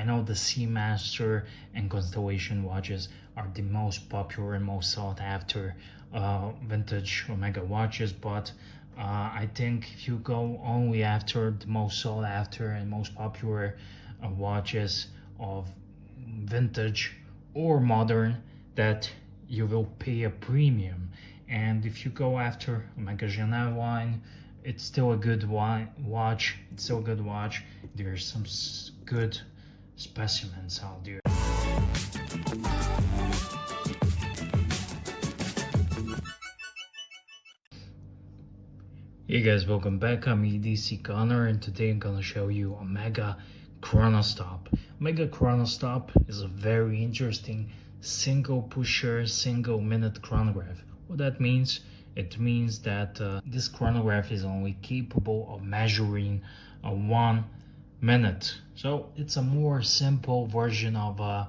I know the Seamaster and Constellation watches are the most popular and most sought after vintage Omega watches, but I think if you go only after the most sought after and most popular watches of vintage or modern, that you will pay a premium. And if you go after Omega Genève line, it's still a good watch. It's still a good watch. There's some good specimens out there. Hey guys, welcome back. I'm EDC Connor, and today I'm gonna show you Omega Chronostop. Omega Chronostop is a very interesting single pusher, single minute chronograph. What that means? It means that this chronograph is only capable of measuring 1 minute. So it's a more simple version of a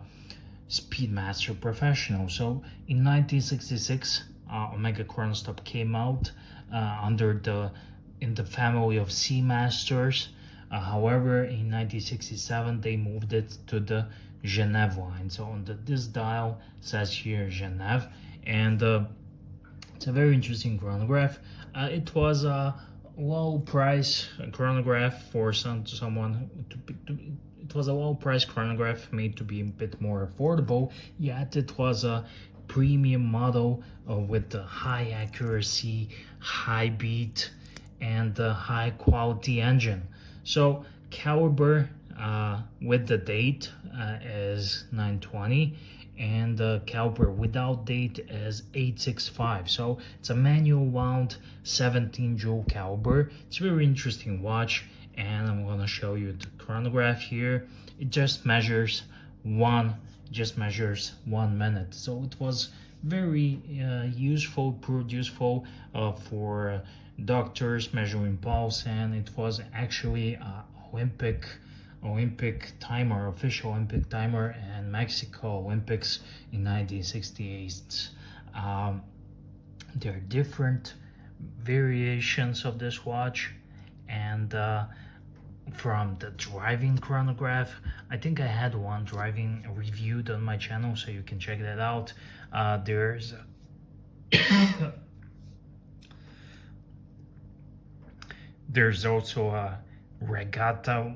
Speedmaster Professional. So in 1966, Omega Chronostop came out in the family of Seamasters. However, in 1967 they moved it to the Genève line. So on this dial says here Genève, and it's a very interesting chronograph. It was a low price chronograph for someone it was a low price chronograph made to be a bit more affordable, yet it was a premium model with the high accuracy, high beat, and high quality engine. So caliber with the date is 920, and the caliber without date is 865. So it's a manual wound 17 jewel caliber. It's a very interesting watch, and I'm gonna show you the chronograph here. It just measures 1 minute. So it was very useful, proved useful for doctors measuring pulse, and it was actually Olympic timer, official Olympic timer, and Mexico Olympics in 1968. There are different variations of this watch, and from the driving chronograph, I think I had one driving reviewed on my channel, so you can check that out. There's there's also a regatta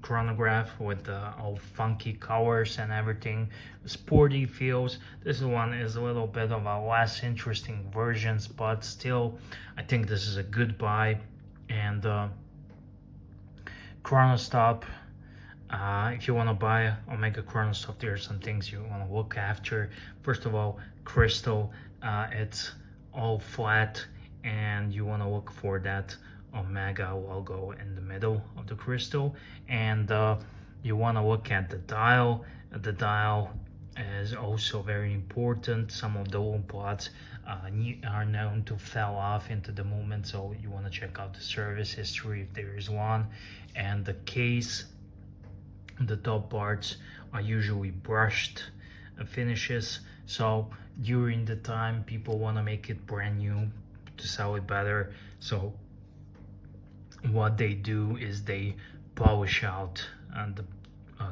chronograph with all funky colors and everything, sporty feels. This one is a little bit of a less interesting versions, but still I think this is a good buy. And Chronostop, if you want to buy Omega Chronostop, there are some things you want to look after. First of all, crystal. It's all flat, and you want to look for that Omega logo in the middle of the crystal. And you want to look at the dial. The dial is also very important. Some of the old plots are known to fall off into the movement, so you want to check out the service history if there is one. And the case, the top parts are usually brushed finishes, so during the time people want to make it brand new to sell it better. So what they do is they polish out the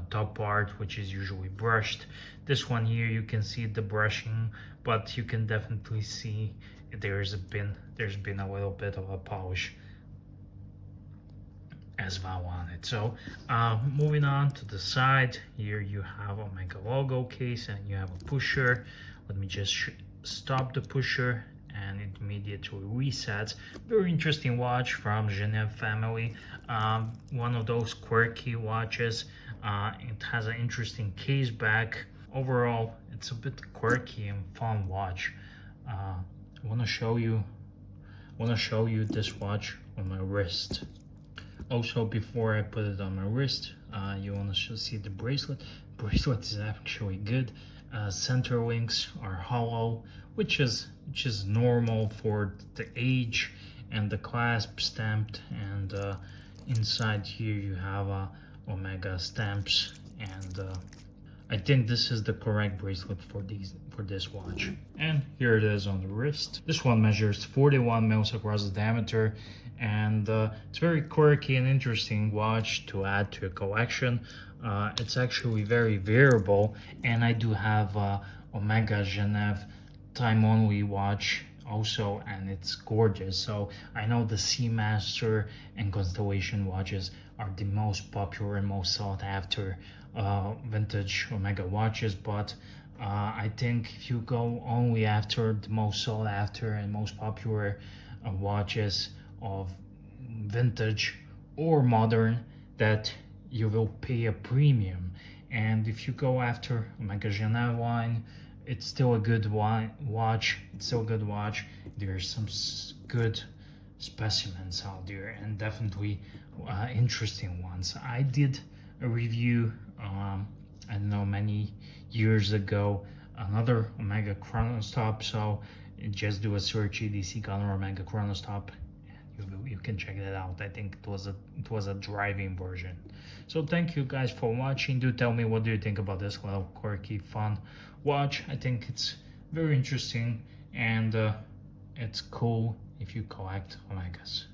top part, which is usually brushed. This one here, you can see the brushing, but you can definitely see there's been a little bit of a polish as well on it. So moving on to the side, here you have Omega logo case, and you have a pusher. Let me just stop the pusher, and it immediately resets. Very interesting watch from Genève family. One of those quirky watches. It has an interesting case back. Overall, it's a bit quirky and fun watch. I want to show you this watch on my wrist. Also, before I put it on my wrist, you want to see the bracelet. Bracelet is actually good. Center links are hollow, which is normal for the age, and the clasp stamped. And inside here you have Omega stamps and I think this is the correct bracelet for this watch. And here it is on the wrist. This one measures 41 mils across the diameter, and it's very quirky and interesting watch to add to a collection. It's actually very variable, and I do have Omega Genève time-only watch also, and it's gorgeous. So I know the Seamaster and Constellation watches are the most popular and most sought after vintage Omega watches, but I think if you go only after the most sought after and most popular watches of vintage or modern, that you will pay a premium. And if you go after Omega Genève line, it's still a good watch. It's still a good watch. There's some good specimens out there, and definitely interesting ones. I did a review, I don't know, many years ago, another Omega Chronostop. So just do a search EDC Gunner Omega Chronostop. You can check that out. I think it was a driving version. So thank you guys for watching. Do tell me, what do you think about this little quirky fun watch? I think it's very interesting, and it's cool if you collect Omegas.